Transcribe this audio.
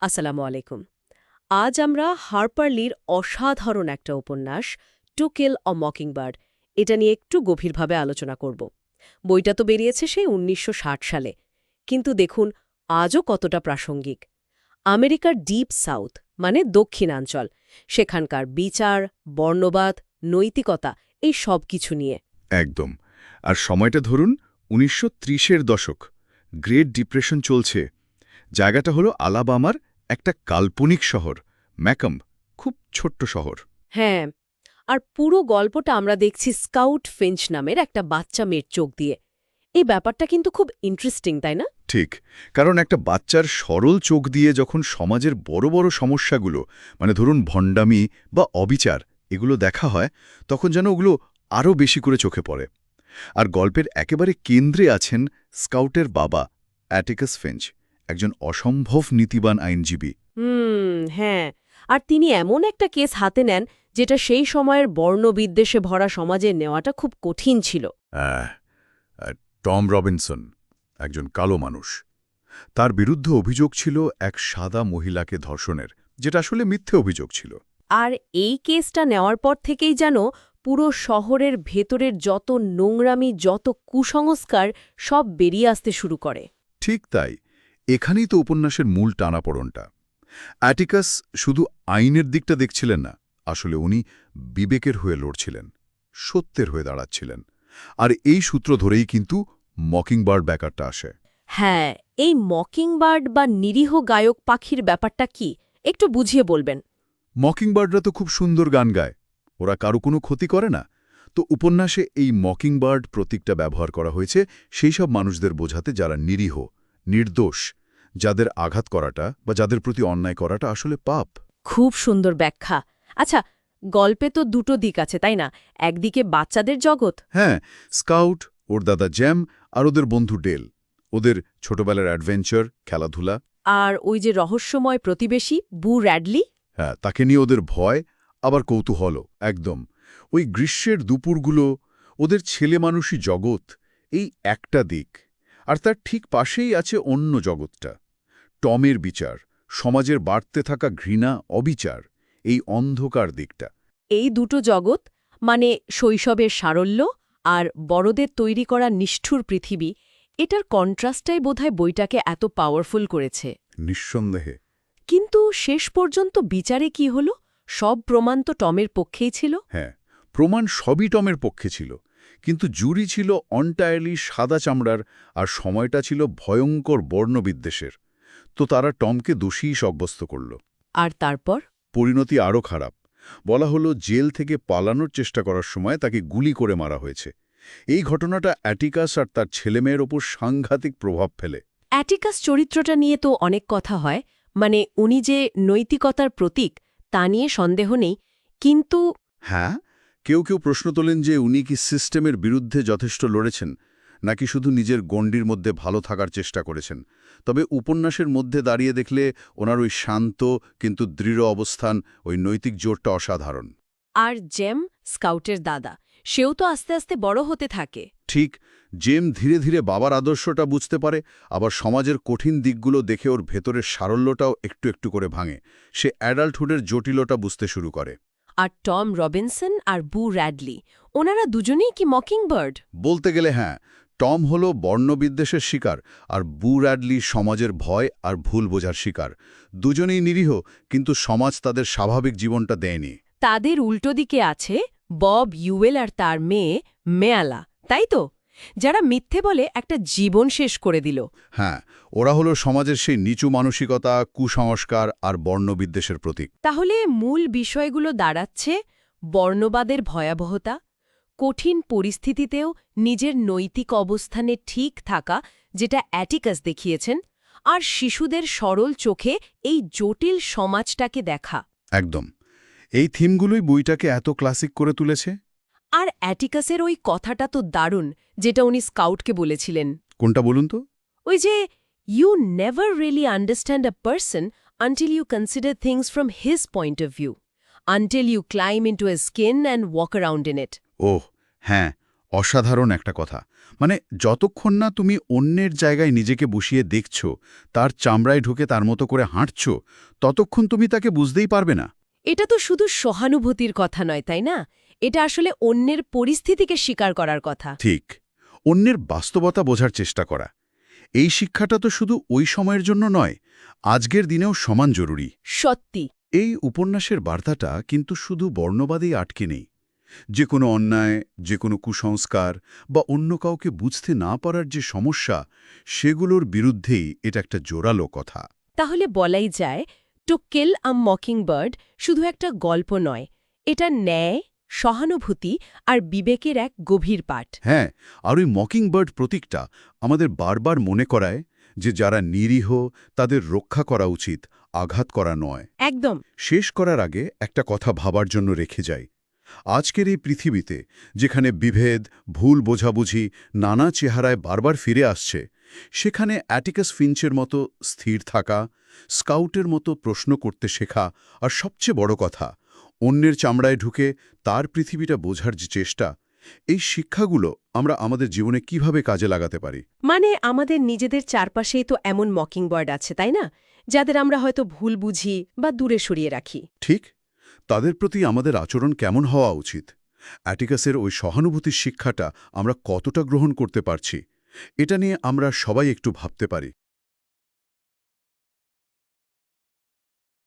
আসসালামু আলাইকুম। আজ আমরা হার্পার লির অসাধারণ একটা উপন্যাস টু কিল অ মকিংবার্ড এটা নিয়ে একটু গভীরভাবে আলোচনা করব। বইটা তো বেরিয়েছে সেই ১৯৬০ সালে, কিন্তু দেখুন আজও কতটা প্রাসঙ্গিক। আমেরিকার ডিপ সাউথ মানে দক্ষিণাঞ্চল, সেখানকার বিচার, বর্ণবাদ, নৈতিকতা এই সব কিছু নিয়ে। একদম। আর সময়টা ধরুন ১৯৩০-এর দশক। গ্রেট ডিপ্রেশন চলছে। জায়গাটা হলো আলাবামার একটা কাল্পনিক শহর, ম্যাকম্ব, খুব ছোট্ট শহর। হ্যাঁ, আর পুরো গল্পটা আমরা দেখছি স্কাউট ফিঞ্চ নামের একটা বাচ্চা মেয়ের চোখ দিয়ে। এই ব্যাপারটা কিন্তু খুব ইন্টারেস্টিং, তাই না? ঠিক, কারণ একটা বাচ্চার সরল চোখ দিয়ে যখন সমাজের বড় বড় সমস্যাগুলো, মানে ধরুন ভণ্ডামি বা অবিচার, এগুলো দেখা হয়, তখন যেন ওগুলো আরও বেশি করে চোখে পড়ে। আর গল্পের একেবারে কেন্দ্রে আছেন স্কাউটের বাবা, অ্যাটিকাস ফিঞ্চ, একজন অসম্ভব নীতিবান আইনজীবী। হ্যাঁ। আর তিনি এমন একটা কেস হাতে নেন যেটা সেই সময়ের বর্ণবিদ্বেষে ভরা সমাজে নেওয়াটা খুব কঠিন ছিল। আহ, টম রবিনসন, একজন কালো মানুষ। তার বিরুদ্ধে অভিযোগ ছিল এক সাদা মহিলাকে ধর্ষণের, যেটা আসলে মিথ্যে অভিযোগ ছিল। আর এই কেসটা নেওয়ার পর থেকেই যেন পুরো শহরের ভেতরের যত নোংরামি, যত কুসংস্কার সব বেরিয়ে আসতে শুরু করে। ঠিক তাই, এখানেই তো উপন্যাসের মূল টানাপোড়নটা। অ্যাটিকাস শুধু আইনের দিকটা দেখছিলেন না, আসলে উনি বিবেকের হয়ে লড়ছিলেন, সত্যের হয়ে দাঁড়াচ্ছিলেন। আর এই সূত্র ধরেই কিন্তু মকিংবার্ড ব্যাপারটা আসে। হ্যাঁ, এই মকিংবার্ড বা নিরীহ গায়ক পাখির ব্যাপারটা কি একটু বুঝিয়ে বলবেন? মকিংবার্ডরা তো খুব সুন্দর গান গায়, ওরা কারো কোনো ক্ষতি করে না। তো উপন্যাসে এই মকিংবার্ড প্রতীকটা ব্যবহার করা হয়েছে সেই সব মানুষদের বোঝাতে যারা নিরীহ, নির্দোষ, যাদের আঘাত করাটা বা যাদের প্রতি অন্যায় করাটা আসলে পাপ। খুব সুন্দর ব্যাখ্যা। আচ্ছা, গল্পে তো দুটো দিক আছে, তাই না? একদিকে বাচ্চাদের জগৎ। হ্যাঁ, স্কাউট, ওর দাদা জ্যাম আর ওদের বন্ধু ডেল, ওদের ছোটবেলার অ্যাডভেঞ্চার, খেলাধুলা। আর ওই যে রহস্যময় প্রতিবেশী বু র্যাডলি। হ্যাঁ, তাকে নিয়ে ওদের ভয়, আবার কৌতূহলও। একদম ওই গ্রীষ্মের দুপুরগুলো, ওদের ছেলেমানুষী জগৎ, এই একটা দিক। আর তার ঠিক পাশেই আছে অন্য জগৎটা, টমের বিচার, সমাজের বাড়তে থাকা ঘৃণা, অবিচার, এই অন্ধকার দিকটা। এই দুটো জগৎ মানে শৈশবের সারল্য আর বড়দের তৈরি করা নিষ্ঠুর পৃথিবী, এটার কন্ট্রাস্টটাই বোধহয় বইটাকে এত পাওয়ারফুল করেছে। নিঃসন্দেহে। কিন্তু শেষ পর্যন্ত বিচারে কি হলো? সব প্রমাণ তো টমের পক্ষেই ছিল। হ্যাঁ, প্রমাণ সবই টমের পক্ষে ছিল, কিন্তু জুরি ছিল অনটায়ারলি সাদা চামড়ার, আর সময়টা ছিল ভয়ঙ্কর বর্ণবিদ্বেষের। তো তারা টমকে দোষী সাব্যস্ত করল। আর তারপর? পরিণতি আরও খারাপ। বলা হলো জেল থেকে পালানোর চেষ্টা করার সময় তাকে গুলি করে মারা হয়েছে। এই ঘটনাটা অ্যাটিকাস আর তার ছেলেমেয়ের ওপর সাংঘাতিক প্রভাব ফেলে। অ্যাটিকাস চরিত্রটা নিয়ে তো অনেক কথা হয়, মানে উনি যে নৈতিকতার প্রতীক তা নিয়ে সন্দেহ নেই, কিন্তু হ্যাঁ, কেউ কেউ প্রশ্ন তোলেন যে উনি কি সিস্টেমের বিরুদ্ধে যথেষ্ট লড়েছেন, নাকি শুধু নিজের গণ্ডির মধ্যে ভালো থাকার চেষ্টা করেছেন। তবে উপন্যাসের মধ্যে দাঁড়িয়ে দেখলে ওনার ওই শান্ত কিন্তু দৃঢ় অবস্থান, ওই নৈতিক জোরটা অসাধারণ। আর জেম, স্কাউটের দাদা, সেও তো আস্তে আস্তে বড় হতে থাকে। ঠিক, জেম ধীরে ধীরে বাবার আদর্শটা বুঝতে পারে, আবার সমাজের কঠিন দিকগুলো দেখে ওর ভেতরের সারল্যটাও একটু একটু করে ভাঙে। সে অ্যাডাল্টহুডের জটিলতা বুঝতে শুরু করে। আর টম রবিনসন আর বু র্যাডলি, ওনারা দুজনেই কি মকিংবার্ড? বলতে গেলে হ্যাঁ, টম হলো বর্ণবিদ্বেষের শিকার, আর বু র্যাডলি সমাজের ভয় আর ভুল বোঝার শিকার। দুজনেই নিরীহ, কিন্তু সমাজ তাদের স্বাভাবিক জীবনটা দেয়নি। তাদের উল্টো দিকে আছে বব ইউয়েল আর তার মেয়ে মেয়ালা, তাই তো? যারা মিথ্যে বলে একটা জীবন শেষ করে দিল। হ্যাঁ, ওরা হলো সমাজের সেই নিচু মানসিকতা, কুসংস্কার আর বর্ণবিদ্বেষের প্রতীক। তাহলে মূল বিষয়গুলো দাঁড়াচ্ছে বর্ণবাদের ভয়াবহতা, কঠিন পরিস্থিতিতেও নিজের নৈতিক অবস্থানে ঠিক থাকা, যেটা অ্যাটিকাস দেখিয়েছেন, আর শিশুদের সরল চোখে এই জটিল সমাজটাকে দেখা। একদম, এই থিমগুলোই বইটাকে এত ক্লাসিক করে তুলেছে। আর অ্যাটিকাসের ওই কথাটা তো দারুণ, যেটা উনি স্কাউটকে বলেছিলেন। কোনটা বলুন তো? ওই যে, you never really understand a person until you consider things from his point of view, until you climb into a skin and walk around in it. ওহ হ্যাঁ, অসাধারণ একটা কথা। মানে যতক্ষণ না তুমি অন্যের জায়গায় নিজেকে বসিয়ে দেখছ, তার চামড়ায় ঢুকে তার মতো করে হাঁটছ, ততক্ষণ তুমি তাকে বুঝতেই পারবে না। এটা তো শুধু সহানুভূতির কথা নয়, তাই না? এটা আসলে অন্যের পরিস্থিতিকে স্বীকার করার কথা। ঠিক, অন্যের বাস্তবতা বোঝার চেষ্টা করা। এই শিক্ষাটা তো শুধু ওই সময়ের জন্য নয়, আজকের দিনেও সমান জরুরি। সত্যি। এই উপন্যাসের বার্তাটা কিন্তু শুধু বর্ণবাদেই আটকে নেই। যে কোনো অন্যায়, যে কোনো কুসংস্কার বা অন্য কাউকে বুঝতে না পারার যে সমস্যা, সেগুলোর বিরুদ্ধেই এটা একটা জোরালো কথা। তাহলে বলাই যায়, টু কিল আ মকিংবার্ড শুধু একটা গল্প নয়, এটা ন্যায়, সহানুভূতি আর বিবেকের এক গভীর পাঠ। হ্যাঁ, আর ওই মকিংবার্ড প্রতীকটা আমাদের বারবার মনে করায় যে যারা নিরীহ তাদের রক্ষা করা উচিত, আঘাত করা নয়। একদম। শেষ করার আগে একটা কথা ভাবার জন্য রেখে যাই। আজকের এই পৃথিবীতে যেখানে বিভেদ, ভুল বোঝাবুঝি নানা চেহারায় বারবার ফিরে আসছে, সেখানে অ্যাটিকাস ফিঞ্চের মতো স্থির থাকা, স্কাউটের মতো প্রশ্ন করতে শেখা, আর সবচেয়ে বড় কথা, অন্যের চামড়ায় ঢুকে তার পৃথিবীটা বোঝার যে চেষ্টা, এই শিক্ষাগুলো আমরা আমাদের জীবনে কিভাবে কাজে লাগাতে পারি? মানে আমাদের নিজেদের চারপাশেই তো এমন মকিংবার্ড আছে, তাই না? যাদের আমরা হয়তো ভুল বুঝি বা দূরে সরিয়ে রাখি। ঠিক, তাদের প্রতি আমাদের আচরণ কেমন হওয়া উচিত? অ্যাটিকাসের ওই সহানুভূতির শিক্ষাটা আমরা কতটা গ্রহণ করতে পারছি? এটা নিয়ে আমরা সবাই একটু ভাবতে পারি।